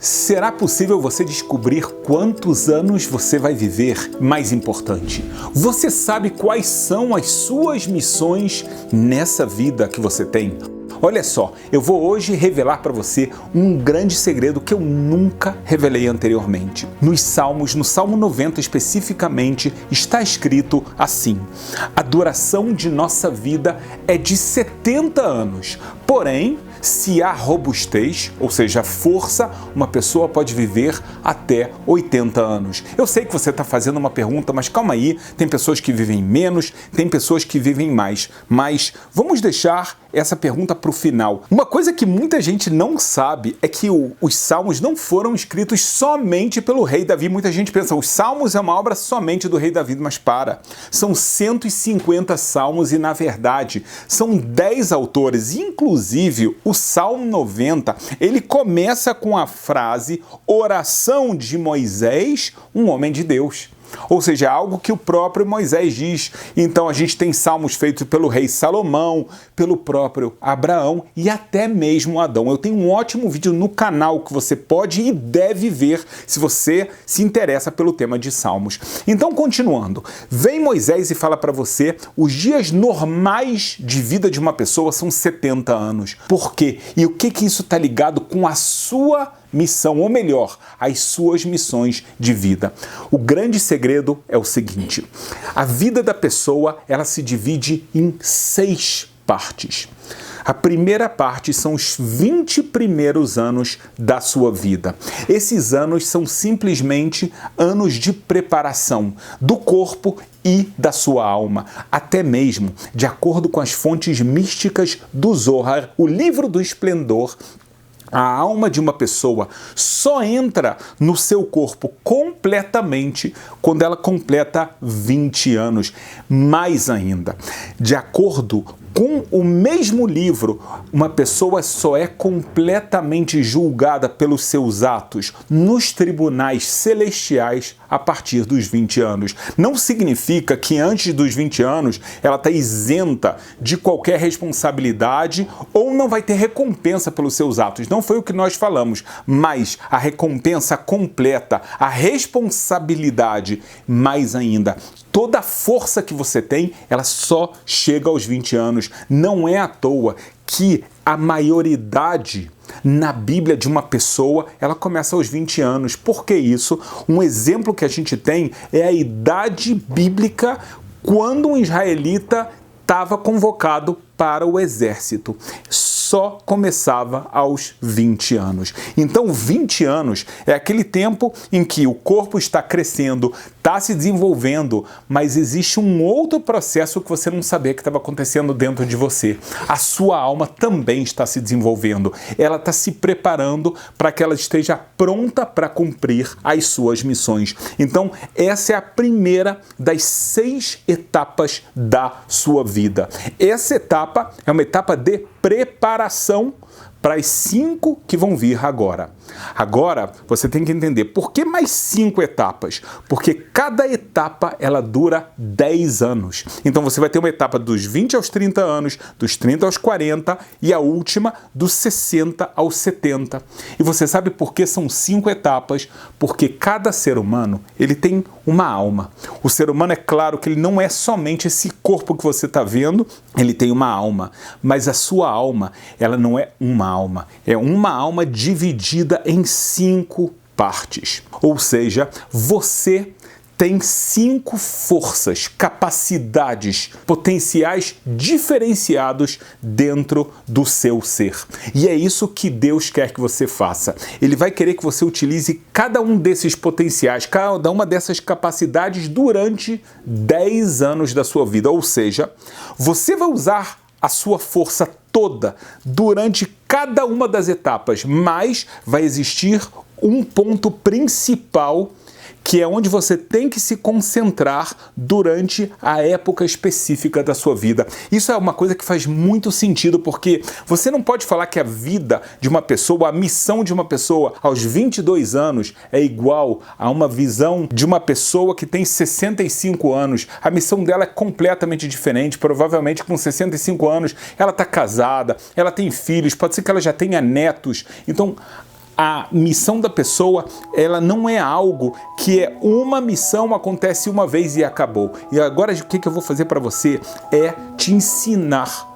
Será possível você descobrir quantos anos você vai viver? Mais importante, você sabe quais são as suas missões nessa vida que você tem? Olha só, eu vou hoje revelar para você um grande segredo que eu nunca revelei anteriormente. Nos Salmos, no Salmo 90 especificamente, está escrito assim: a duração de nossa vida é de 70 anos, porém, se há robustez, ou seja, força, uma pessoa pode viver até 80 anos. Eu sei que você está fazendo uma pergunta, mas calma aí, tem pessoas que vivem menos, tem pessoas que vivem mais. Mas vamos deixar essa pergunta para o final. Uma coisa que muita gente não sabe é que os Salmos não foram escritos somente pelo rei Davi. Muita gente pensa, os Salmos é uma obra somente do rei Davi, mas são 150 Salmos e, na verdade, são 10 autores, inclusive o Salmo 90, ele começa com a frase oração de Moisés, um homem de Deus. Ou seja, algo que o próprio Moisés diz. Então a gente tem salmos feitos pelo rei Salomão, pelo próprio Abraão e até mesmo Adão. Eu tenho um ótimo vídeo no canal que você pode e deve ver se você se interessa pelo tema de salmos. Então, continuando, vem Moisés e fala para você, os dias normais de vida de uma pessoa são 70 anos. Por quê? E o que isso está ligado com a sua missão, ou melhor, as suas missões de vida? O grande segredo é o seguinte: a vida da pessoa, ela se divide em 6 partes. A primeira parte são os 20 primeiros anos da sua vida. Esses anos são simplesmente anos de preparação do corpo e da sua alma. Até mesmo, de acordo com as fontes místicas do Zohar, o livro do esplendor, a alma de uma pessoa só entra no seu corpo completamente quando ela completa 20 anos. Mais ainda, de acordo com o mesmo livro, uma pessoa só é completamente julgada pelos seus atos nos tribunais celestiais a partir dos 20 anos. Não significa que antes dos 20 anos ela está isenta de qualquer responsabilidade ou não vai ter recompensa pelos seus atos. Não foi o que nós falamos, mas a recompensa completa, a responsabilidade, mais ainda, toda a força que você tem, ela só chega aos 20 anos. Não é à toa que a maioridade na Bíblia de uma pessoa, ela começa aos 20 anos. Por que isso? Um exemplo que a gente tem é a idade bíblica quando um israelita estava convocado para o exército. Só começava aos 20 anos. Então, 20 anos é aquele tempo em que o corpo está crescendo, está se desenvolvendo, mas existe um outro processo que você não sabia que estava acontecendo dentro de você. A sua alma também está se desenvolvendo. Ela está se preparando para que ela esteja pronta para cumprir as suas missões. Então, essa é a primeira das 6 etapas da sua vida. Essa etapa é uma etapa de preparação para as 5 que vão vir agora. Agora, você tem que entender, por que mais 5 etapas? Porque cada etapa, ela dura 10 anos. Então, você vai ter uma etapa dos 20 aos 30 anos, dos 30 aos 40 e a última dos 60 aos 70. E você sabe por que são 5 etapas? Porque cada ser humano, ele tem uma alma. O ser humano, é claro que ele não é somente esse corpo que você está vendo, ele tem uma alma. Mas a sua alma, ela não é uma alma. É uma alma dividida em 5 partes. Ou seja, você tem 5 forças, capacidades, potenciais diferenciados dentro do seu ser. E é isso que Deus quer que você faça. Ele vai querer que você utilize cada um desses potenciais, cada uma dessas capacidades durante 10 anos da sua vida. Ou seja, você vai usar a sua força toda durante cada uma das etapas, mas vai existir um ponto principal que é onde você tem que se concentrar durante a época específica da sua vida. Isso é uma coisa que faz muito sentido, porque você não pode falar que a vida de uma pessoa, a missão de uma pessoa aos 22 anos é igual a uma visão de uma pessoa que tem 65 anos. A missão dela é completamente diferente. Provavelmente com 65 anos ela está casada, ela tem filhos, pode ser que ela já tenha netos. Então, A missão da pessoa, ela não é algo que é uma missão, acontece uma vez e acabou. E agora o que eu vou fazer para você é te ensinar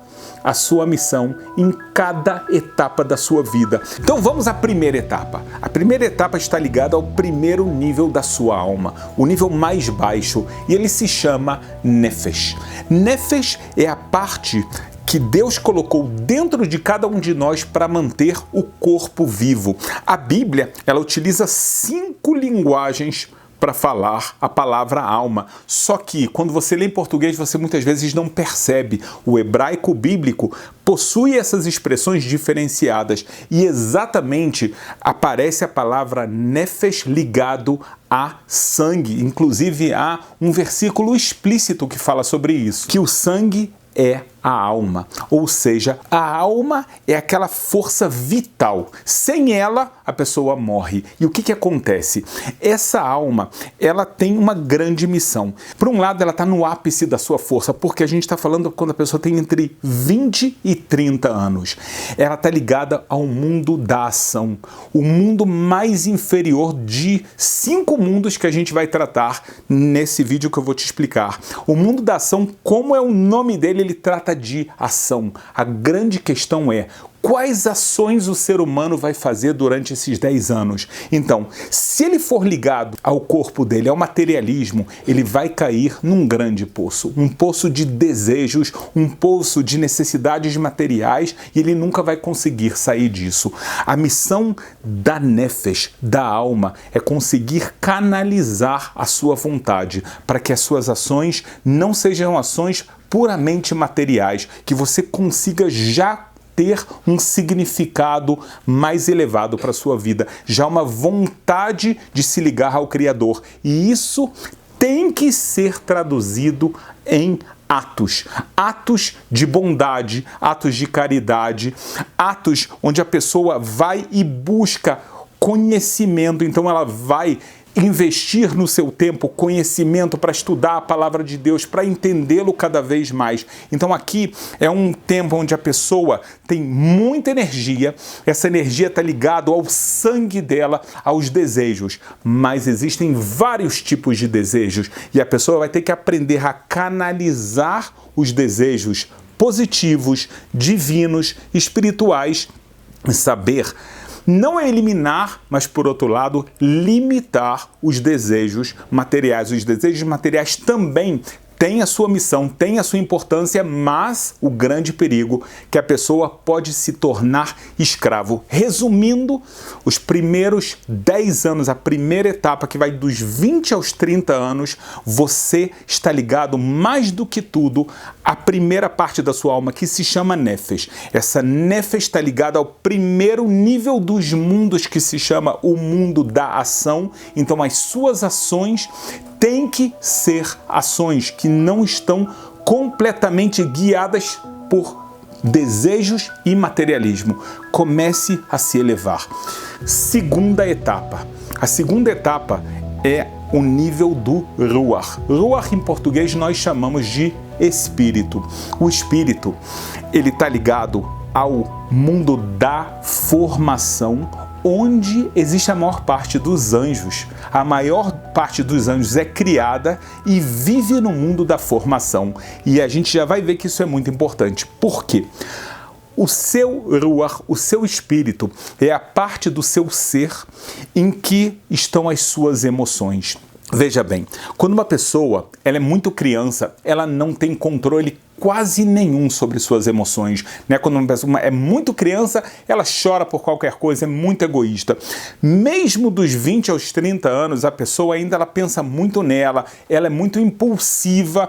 a sua missão em cada etapa da sua vida. Então vamos à primeira etapa. A primeira etapa está ligada ao primeiro nível da sua alma, o nível mais baixo, e ele se chama Nefesh. Nefesh é a parte que Deus colocou dentro de cada um de nós para manter o corpo vivo. A Bíblia, ela utiliza 5 linguagens para falar a palavra alma. Só que quando você lê em português, você muitas vezes não percebe. O hebraico bíblico possui essas expressões diferenciadas e exatamente aparece a palavra nefesh ligado a sangue. Inclusive há um versículo explícito que fala sobre isso, que o sangue é a alma, ou seja, a alma é aquela força vital. Sem ela, a pessoa morre. E o que acontece? Essa alma, ela tem uma grande missão. Por um lado, ela está no ápice da sua força, porque a gente está falando quando a pessoa tem entre 20 e 30 anos. Ela está ligada ao mundo da ação, o mundo mais inferior de 5 mundos que a gente vai tratar nesse vídeo que eu vou te explicar. O mundo da ação, como é o nome dele, ele trata de ação. A grande questão é: quais ações o ser humano vai fazer durante esses 10 anos? Então, se ele for ligado ao corpo dele, ao materialismo, ele vai cair num grande poço. Um poço de desejos, um poço de necessidades materiais, e ele nunca vai conseguir sair disso. A missão da Nefesh, da alma, é conseguir canalizar a sua vontade para que as suas ações não sejam ações puramente materiais, que você consiga já ter um significado mais elevado para a sua vida, já uma vontade de se ligar ao Criador. E isso tem que ser traduzido em atos. Atos de bondade, atos de caridade, atos onde a pessoa vai e busca conhecimento. Então ela vai investir no seu tempo conhecimento para estudar a palavra de Deus, para entendê-lo cada vez mais. Então aqui é um tempo onde a pessoa tem muita energia, essa energia está ligada ao sangue dela, aos desejos, mas existem vários tipos de desejos e a pessoa vai ter que aprender a canalizar os desejos positivos, divinos, espirituais, e saber não é eliminar, mas, por outro lado, limitar os desejos materiais. Os desejos materiais também têm a sua missão, têm a sua importância, mas o grande perigo é que a pessoa pode se tornar escravo. Resumindo, os primeiros 10 anos, a primeira etapa que vai dos 20 aos 30 anos, você está ligado mais do que tudo à primeira parte da sua alma, que se chama Nefesh. Essa Nefesh está ligada ao primeiro nível dos mundos, que se chama o mundo da ação. Então as suas ações têm que ser ações que não estão completamente guiadas por desejos e materialismo. Comece a se elevar. Segunda etapa. A segunda etapa é o nível do Ruach. Ruach em português nós chamamos de espírito. O espírito, ele está ligado ao mundo da formação, onde existe a maior parte dos anjos. A maior parte dos anjos é criada e vive no mundo da formação. E a gente já vai ver que isso é muito importante. Por quê? O seu Ruach, o seu espírito, é a parte do seu ser em que estão as suas emoções. Veja bem, quando uma pessoa ela é muito criança, ela não tem controle quase nenhum sobre suas emoções, né? Quando uma pessoa é muito criança, ela chora por qualquer coisa, é muito egoísta. Mesmo dos 20 aos 30 anos, a pessoa ainda ela pensa muito nela, ela é muito impulsiva,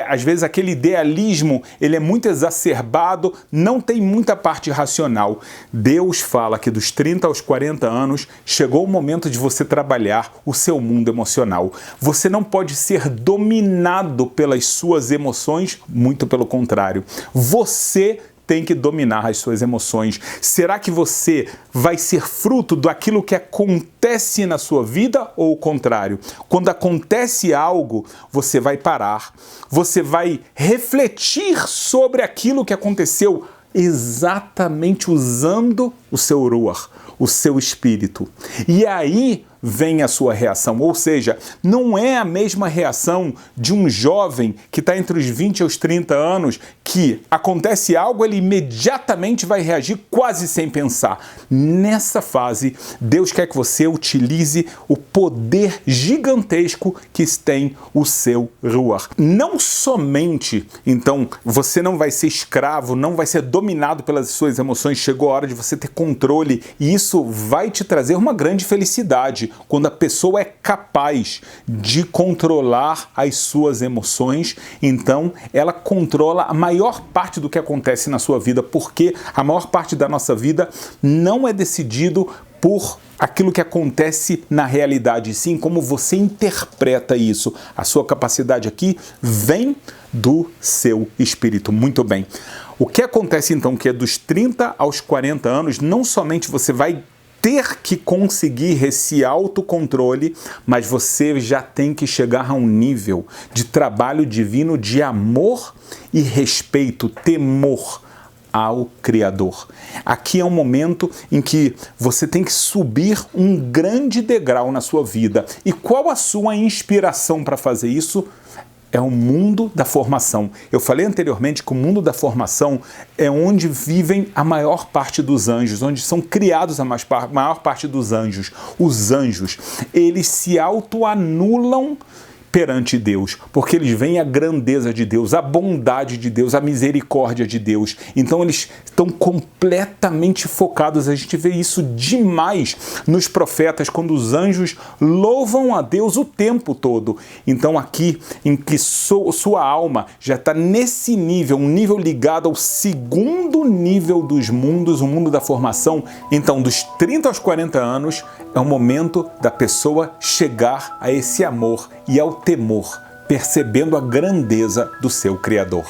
às vezes aquele idealismo ele é muito exacerbado, não tem muita parte racional. Deus fala que dos 30 aos 40 anos chegou o momento de você trabalhar o seu mundo emocional. Você não pode ser dominado pelas suas emoções, muito pelo contrário. Você tem que dominar as suas emoções. Será que você vai ser fruto daquilo que acontece na sua vida ou o contrário? Quando acontece algo, você vai parar, você vai refletir sobre aquilo que aconteceu exatamente usando o seu ruach, o seu espírito. E aí vem a sua reação, ou seja, não é a mesma reação de um jovem que está entre os 20 e os 30 anos, que acontece algo, ele imediatamente vai reagir quase sem pensar. Nessa fase, Deus quer que você utilize o poder gigantesco que tem o seu ruach. Não somente, então, você não vai ser escravo, não vai ser dominado pelas suas emoções, chegou a hora de você ter controle, e isso vai te trazer uma grande felicidade. Quando a pessoa é capaz de controlar as suas emoções, então ela controla a maior parte do que acontece na sua vida, porque a maior parte da nossa vida não é decidido por aquilo que acontece na realidade, sim como você interpreta isso. A sua capacidade aqui vem do seu espírito. Muito bem. O que acontece então, que é dos 30 aos 40 anos, não somente você vai ter que conseguir esse autocontrole, mas você já tem que chegar a um nível de trabalho divino, de amor e respeito, temor ao Criador. Aqui é um momento em que você tem que subir um grande degrau na sua vida. E qual a sua inspiração para fazer isso? É o mundo da formação. Eu falei anteriormente que o mundo da formação é onde vivem a maior parte dos anjos, onde são criados a maior parte dos anjos. Os anjos, eles se autoanulam perante Deus, porque eles veem a grandeza de Deus, a bondade de Deus, a misericórdia de Deus. Então eles estão completamente focados. A gente vê isso demais nos profetas, quando os anjos louvam a Deus o tempo todo. Então aqui, em que sua alma já está nesse nível, um nível ligado ao segundo nível dos mundos, o mundo da formação, então dos 30 aos 40 anos, é o momento da pessoa chegar a esse amor e ao temor, percebendo a grandeza do seu Criador.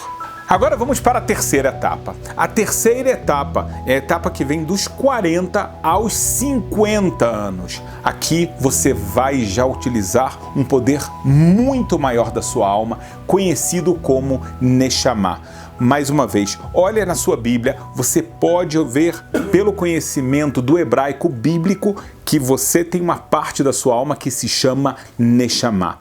Agora vamos para a terceira etapa. A terceira etapa é a etapa que vem dos 40 aos 50 anos. Aqui você vai já utilizar um poder muito maior da sua alma, conhecido como Neshama. Mais uma vez, olha na sua Bíblia, você pode ver pelo conhecimento do hebraico bíblico que você tem uma parte da sua alma que se chama Neshama.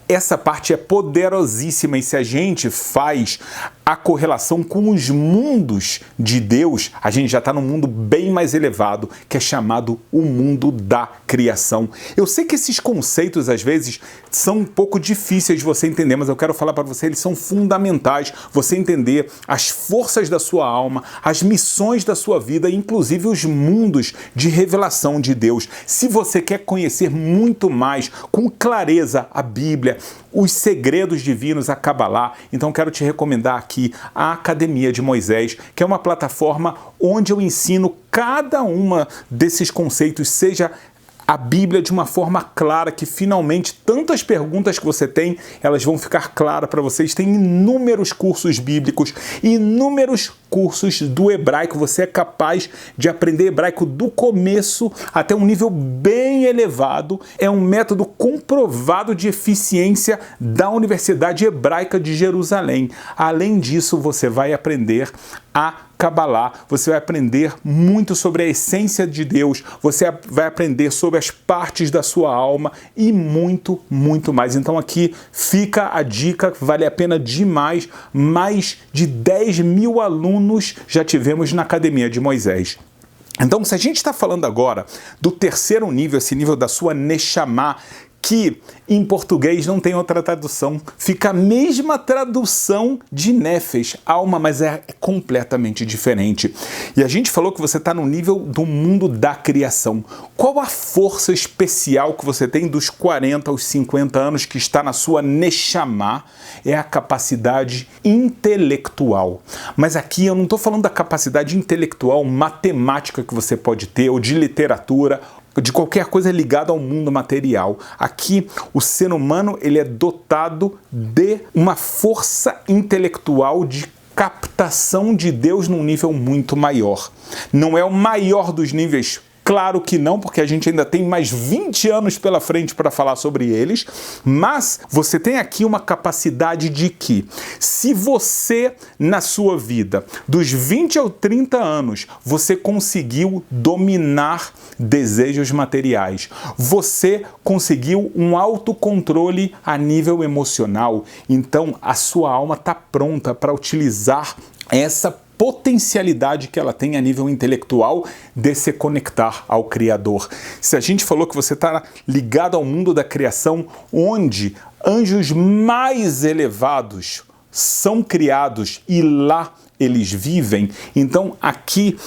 Essa parte é poderosíssima, e se a gente faz a correlação com os mundos de Deus, a gente já está num mundo bem mais elevado, que é chamado o mundo da criação. Eu sei que esses conceitos, às vezes, são um pouco difíceis de você entender, mas eu quero falar para você, eles são fundamentais, você entender as forças da sua alma, as missões da sua vida, inclusive os mundos de revelação de Deus. Se você quer conhecer muito mais, com clareza, a Bíblia, os segredos divinos, a Kabbalah, então quero te recomendar aqui a Academia de Moisés, que é uma plataforma onde eu ensino cada uma desses conceitos, seja a Bíblia de uma forma clara, que finalmente tantas perguntas que você tem, elas vão ficar claras para vocês. Tem inúmeros cursos bíblicos, inúmeros cursos do hebraico. Você é capaz de aprender hebraico do começo até um nível bem elevado. É um método comprovado de eficiência da Universidade Hebraica de Jerusalém. Além disso, você vai aprender a Kabbalah, você vai aprender muito sobre a essência de Deus, você vai aprender sobre as partes da sua alma e muito, muito mais. Então aqui fica a dica, vale a pena demais. Mais de 10 mil alunos já tivemos na Academia de Moisés. Então, se a gente está falando agora do terceiro nível, esse nível da sua Neshama, que em português não tem outra tradução, fica a mesma tradução de Nefesh, alma, mas é completamente diferente. E a gente falou que você está no nível do mundo da criação. Qual a força especial que você tem dos 40 aos 50 anos que está na sua Neshama? É a capacidade intelectual. Mas aqui eu não estou falando da capacidade intelectual, matemática que você pode ter, ou de literatura, de qualquer coisa ligada ao mundo material. Aqui, o ser humano ele é dotado de uma força intelectual de captação de Deus num nível muito maior. Não é o maior dos níveis Claro que não, porque a gente ainda tem mais 20 anos pela frente para falar sobre eles, mas você tem aqui uma capacidade de que, se você, na sua vida, dos 20 aos 30 anos, você conseguiu dominar desejos materiais, você conseguiu um autocontrole a nível emocional, então a sua alma está pronta para utilizar essa potencialidade que ela tem a nível intelectual de se conectar ao Criador. Se a gente falou que você está ligado ao mundo da criação, onde anjos mais elevados são criados e lá eles vivem, então aqui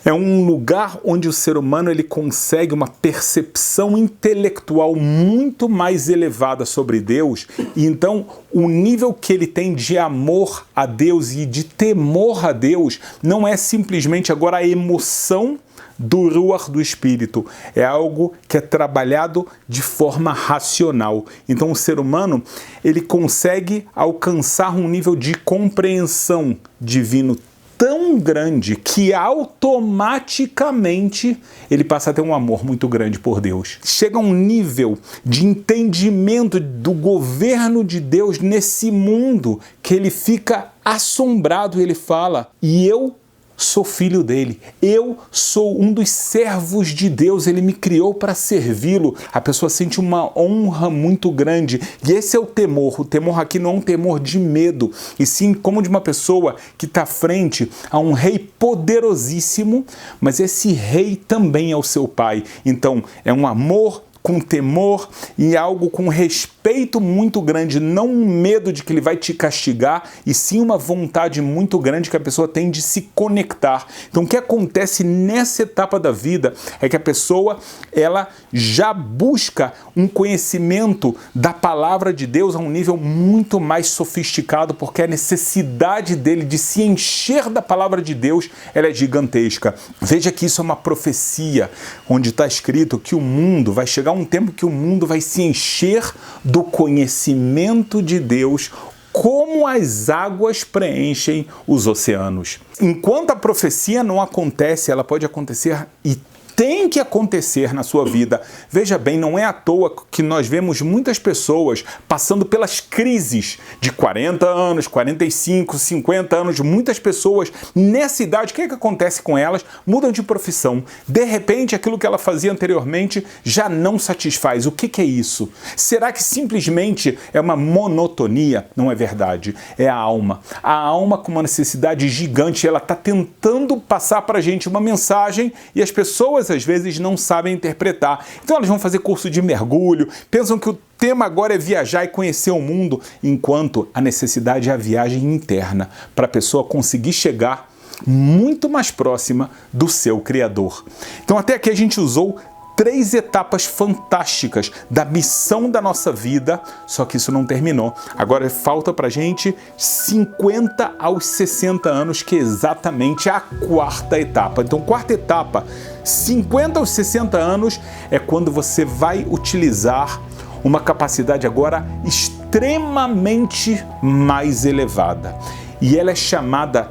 é um lugar onde o ser humano ele consegue uma percepção intelectual muito mais elevada sobre Deus, e então o nível que ele tem de amor a Deus e de temor a Deus não é simplesmente agora a emoção do ruach do espírito, é algo que é trabalhado de forma racional. Então o ser humano ele consegue alcançar um nível de compreensão divino tão grande que automaticamente ele passa a ter um amor muito grande por Deus. Chega a um nível de entendimento do governo de Deus nesse mundo que ele fica assombrado e ele fala: e eu sou filho dele, eu sou um dos servos de Deus, ele me criou para servi-lo. A pessoa sente uma honra muito grande, e esse é o temor. O temor aqui não é um temor de medo, e sim como de uma pessoa que está frente a um rei poderosíssimo, mas esse rei também é o seu pai. Então é um amor com temor e algo com respeito muito grande, não um medo de que ele vai te castigar, e sim uma vontade muito grande que a pessoa tem de se conectar. Então o que acontece nessa etapa da vida é que a pessoa ela já busca um conhecimento da palavra de Deus a um nível muito mais sofisticado, porque a necessidade dele de se encher da palavra de Deus ela é gigantesca. Veja que isso é uma profecia, onde está escrito que o mundo vai chegar um tempo que o mundo vai se encher do conhecimento de Deus, como as águas preenchem os oceanos. Enquanto a profecia não acontece, ela pode acontecer e tem que acontecer na sua vida. Veja bem, não é à toa que nós vemos muitas pessoas passando pelas crises de 40 anos, 45, 50 anos, muitas pessoas nessa idade, o que é que acontece com elas? Mudam de profissão. De repente, aquilo que ela fazia anteriormente já não satisfaz. O que é isso? Será que simplesmente é uma monotonia? Não é verdade. É a alma. A alma com uma necessidade gigante, ela está tentando passar para a gente uma mensagem e as pessoas às vezes não sabem interpretar. Então elas vão fazer curso de mergulho, pensam que o tema agora é viajar e conhecer o mundo, enquanto a necessidade é a viagem interna, para a pessoa conseguir chegar muito mais próxima do seu Criador. Então até aqui a gente usou 3 etapas fantásticas da missão da nossa vida, só que isso não terminou. Agora falta pra gente 50 aos 60 anos, que é exatamente a 4ª etapa. Então, 4ª etapa, 50 aos 60 anos, é quando você vai utilizar uma capacidade agora extremamente mais elevada. E ela é chamada,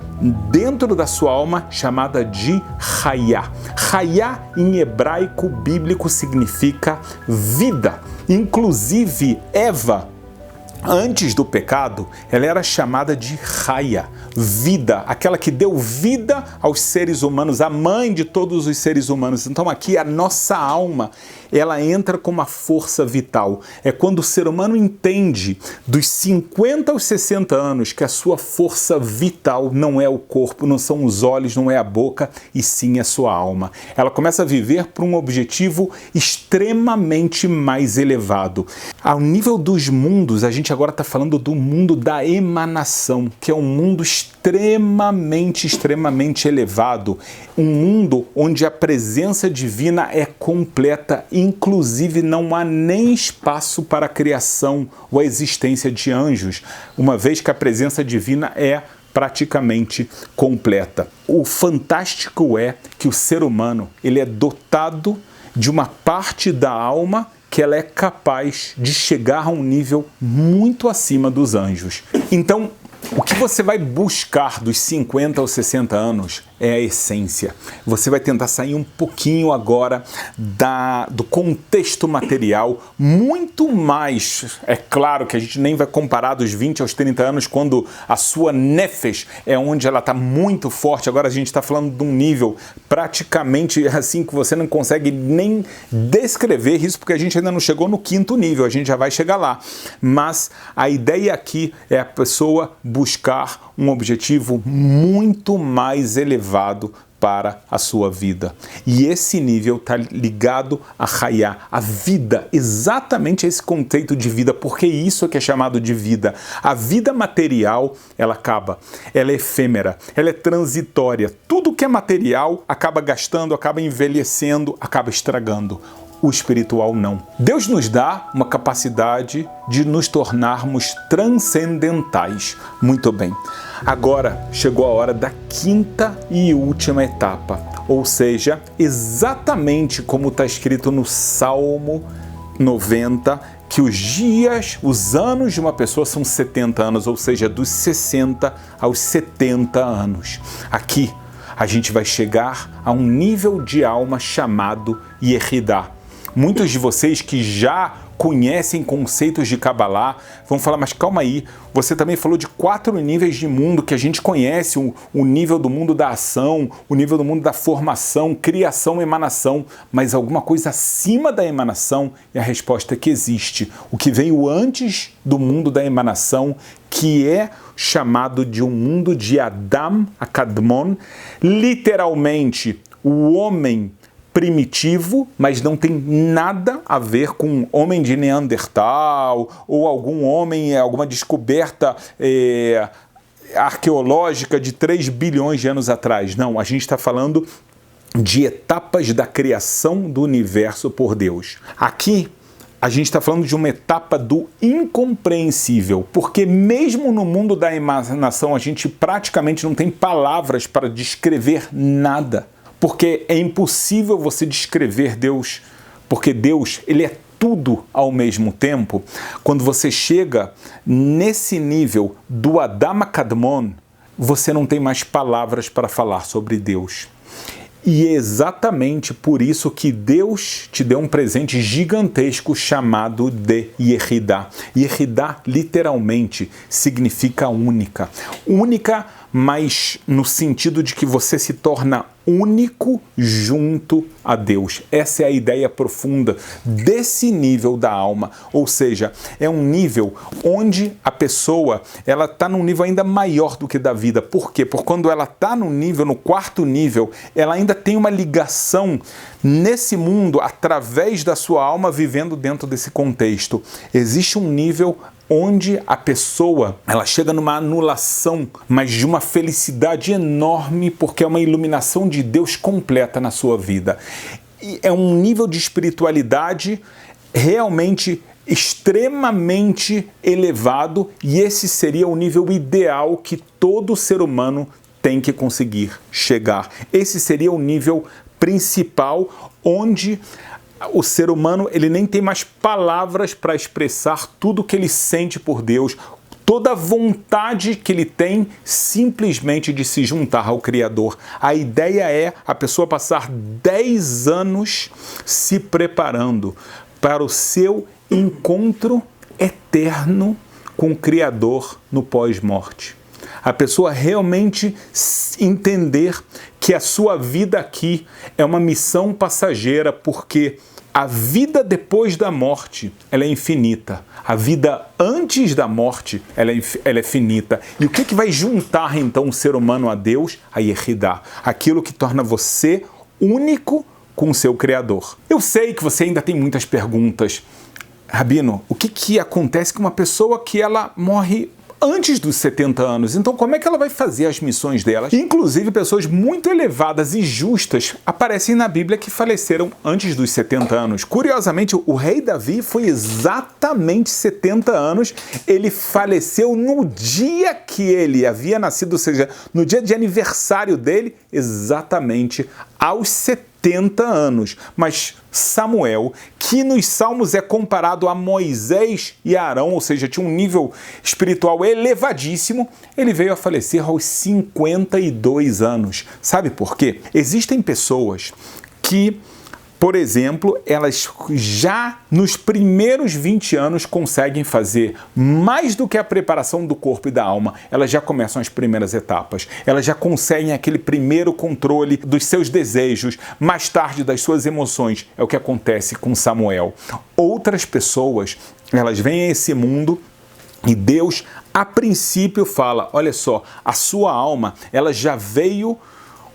dentro da sua alma, chamada de Hayá. Hayá, em hebraico bíblico, significa vida. Inclusive, Eva, antes do pecado, ela era chamada de Hayá, vida, aquela que deu vida aos seres humanos, a mãe de todos os seres humanos. Então aqui a nossa alma, ela entra com uma força vital. É quando o ser humano entende dos 50 aos 60 anos que a sua força vital não é o corpo, não são os olhos, não é a boca, e sim a sua alma. Ela começa a viver por um objetivo extremamente mais elevado. Ao nível dos mundos, a gente agora está falando do mundo da emanação, que é um mundo extremamente elevado, um mundo onde a presença divina é completa, inclusive não há nem espaço para a criação ou a existência de anjos, uma vez que a presença divina é praticamente completa. O fantástico é que o ser humano ele é dotado de uma parte da alma que ela é capaz de chegar a um nível muito acima dos anjos. Então, o que você vai buscar dos 50 aos 60 anos é a essência. Você vai tentar sair um pouquinho agora do contexto material, muito mais, é claro que a gente nem vai comparar dos 20 aos 30 anos, quando a sua nefesh é onde ela está muito forte. Agora a gente está falando de um nível praticamente assim que você não consegue nem descrever isso, porque a gente ainda não chegou no 5º nível, a gente já vai chegar lá. Mas a ideia aqui é a pessoa buscar um objetivo muito mais elevado para a sua vida. E esse nível está ligado a Hayá, a vida, exatamente esse conceito de vida, porque isso é que é chamado de vida. A vida material, ela acaba, ela é efêmera, ela é transitória. Tudo que é material acaba gastando, acaba envelhecendo, acaba estragando. O espiritual não. Deus nos dá uma capacidade de nos tornarmos transcendentais. Muito bem. Agora chegou a hora da 5ª e última etapa, ou seja, exatamente como está escrito no Salmo 90, que os dias, os anos de uma pessoa são 70 anos, ou seja, dos 60 aos 70 anos. Aqui a gente vai chegar a um nível de alma chamado Yehidah. Muitos de vocês que já conhecem conceitos de Kabbalah vão falar, mas calma aí, você também falou de 4 níveis de mundo que a gente conhece, o nível do mundo da ação, o nível do mundo da formação, criação, emanação, mas alguma coisa acima da emanação? E a resposta é que existe. O que veio antes do mundo da emanação, que é chamado de um mundo de Adam Akadmon, literalmente o homem primitivo, mas não tem nada a ver com homem de Neandertal ou algum homem, alguma descoberta arqueológica de 3 bilhões de anos atrás. Não, a gente está falando de etapas da criação do universo por Deus. Aqui a gente está falando de uma etapa do incompreensível, porque mesmo no mundo da emanação a gente praticamente não tem palavras para descrever nada. Porque é impossível você descrever Deus, porque Deus, ele é tudo ao mesmo tempo. Quando você chega nesse nível do Adam Kadmon, você não tem mais palavras para falar sobre Deus. E é exatamente por isso que Deus te deu um presente gigantesco chamado de Yehidah. Yehidah literalmente significa única. Única, mas no sentido de que você se torna único junto a Deus. Essa é a ideia profunda desse nível da alma. Ou seja, é um nível onde a pessoa ela está num nível ainda maior do que da vida. Por quê? Porque quando ela está no 4º nível, ela ainda tem uma ligação nesse mundo através da sua alma vivendo dentro desse contexto. Existe um nível onde a pessoa ela chega numa anulação, mas de uma felicidade enorme, porque é uma iluminação de Deus completa na sua vida. E é um nível de espiritualidade realmente extremamente elevado, e esse seria o nível ideal que todo ser humano tem que conseguir chegar. Esse seria o nível principal, onde o ser humano ele nem tem mais palavras para expressar tudo que ele sente por Deus, toda a vontade que ele tem simplesmente de se juntar ao Criador. A ideia é a pessoa passar 10 anos se preparando para o seu encontro eterno com o Criador no pós-morte. A pessoa realmente entender que a sua vida aqui é uma missão passageira, porque a vida depois da morte, ela é infinita. A vida antes da morte, ela é finita. E o que vai juntar, então, o ser humano a Deus? A Yehidah. Aquilo que torna você único com o seu Criador. Eu sei que você ainda tem muitas perguntas. Rabino, o que acontece com uma pessoa que ela morre antes dos 70 anos? Então como é que ela vai fazer as missões dela? Inclusive pessoas muito elevadas e justas aparecem na Bíblia que faleceram antes dos 70 anos. Curiosamente, o rei Davi foi exatamente 70 anos, ele faleceu no dia que ele havia nascido, ou seja, no dia de aniversário dele, exatamente aos 70 70 anos. Mas Samuel, que nos Salmos é comparado a Moisés e Arão, ou seja, tinha um nível espiritual elevadíssimo, ele veio a falecer aos 52 anos. Sabe por quê? Existem pessoas que, por exemplo, elas já nos primeiros 20 anos conseguem fazer mais do que a preparação do corpo e da alma. Elas já começam as primeiras etapas. Elas já conseguem aquele primeiro controle dos seus desejos, mais tarde das suas emoções. É o que acontece com Samuel. Outras pessoas, elas vêm a esse mundo e Deus, a princípio, fala, olha só, a sua alma, ela já veio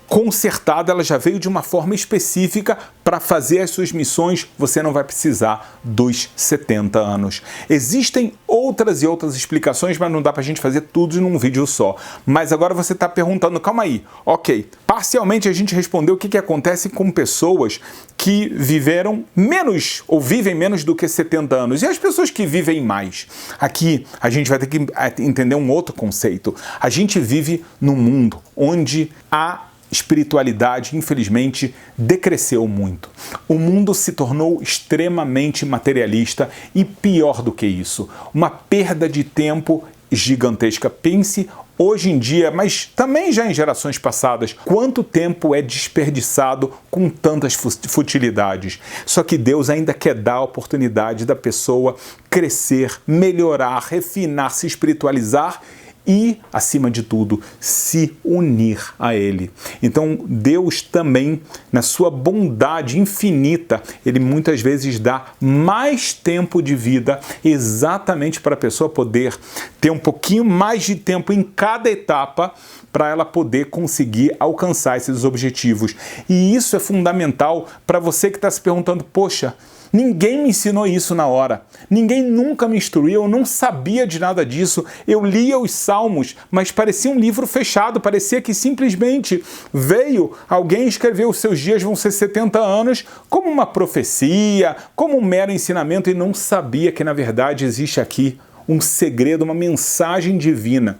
consertada, ela já veio de uma forma específica para fazer as suas missões, você não vai precisar dos 70 anos. Existem outras e outras explicações, mas não dá para a gente fazer tudo num vídeo só. Mas agora você está perguntando, calma aí, ok, parcialmente a gente respondeu o que acontece com pessoas que viveram menos ou vivem menos do que 70 anos. E as pessoas que vivem mais? Aqui a gente vai ter que entender um outro conceito. A gente vive num mundo onde há espiritualidade, infelizmente, decresceu muito. O mundo se tornou extremamente materialista e, pior do que isso, uma perda de tempo gigantesca. Pense hoje em dia, mas também já em gerações passadas, quanto tempo é desperdiçado com tantas futilidades. Só que Deus ainda quer dar a oportunidade da pessoa crescer, melhorar, refinar, se espiritualizar e, acima de tudo, se unir a Ele. Então, Deus também, na sua bondade infinita, Ele muitas vezes dá mais tempo de vida exatamente para a pessoa poder ter um pouquinho mais de tempo em cada etapa para ela poder conseguir alcançar esses objetivos. E isso é fundamental para você que está se perguntando, poxa, ninguém me ensinou isso na hora. Ninguém nunca me instruiu, eu não sabia de nada disso. Eu lia os Salmos, mas parecia um livro fechado, parecia que simplesmente veio alguém escrever os seus dias vão ser 70 anos como uma profecia, como um mero ensinamento e não sabia que na verdade existe aqui um segredo, uma mensagem divina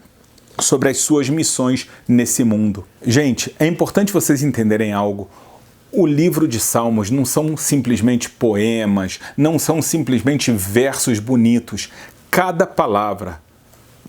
sobre as suas missões nesse mundo. Gente, é importante vocês entenderem algo. O livro de Salmos não são simplesmente poemas, não são simplesmente versos bonitos. Cada palavra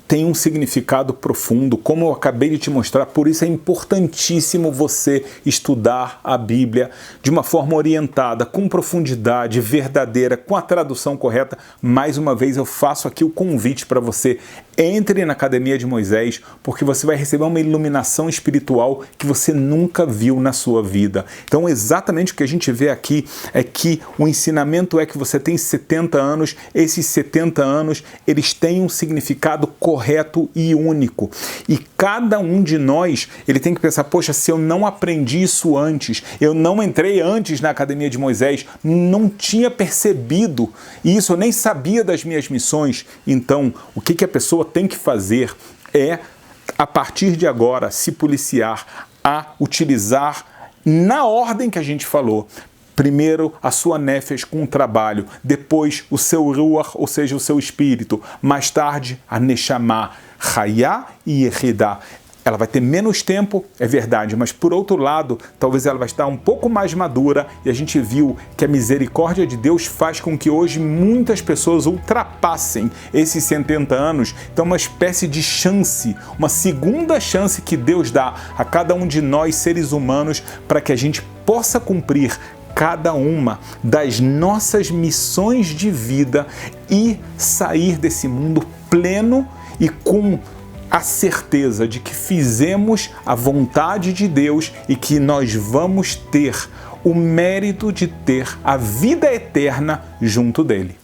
tem um significado profundo, como eu acabei de te mostrar, por isso é importantíssimo você estudar a Bíblia de uma forma orientada, com profundidade, verdadeira, com a tradução correta. Mais uma vez eu faço aqui o convite para você, entre na Academia de Moisés, porque você vai receber uma iluminação espiritual que você nunca viu na sua vida. Então exatamente o que a gente vê aqui é que o ensinamento é que você tem 70 anos, esses 70 anos, eles têm um significado correto e único. E cada um de nós, ele tem que pensar, poxa, se eu não aprendi isso antes, eu não entrei antes na Academia de Moisés, não tinha percebido isso, eu nem sabia das minhas missões. Então, o que a pessoa tem que fazer é, a partir de agora, se policiar a utilizar na ordem que a gente falou. Primeiro, a sua nefesh com o trabalho, depois o seu ruach, ou seja, o seu espírito, mais tarde a neshama, chayá e yechidá. Ela vai ter menos tempo, é verdade, mas por outro lado, talvez ela vai estar um pouco mais madura e a gente viu que a misericórdia de Deus faz com que hoje muitas pessoas ultrapassem esses 70 anos. Então, uma espécie de chance, uma segunda chance que Deus dá a cada um de nós, seres humanos, para que a gente possa cumprir cada uma das nossas missões de vida e sair desse mundo pleno e com a certeza de que fizemos a vontade de Deus e que nós vamos ter o mérito de ter a vida eterna junto dele.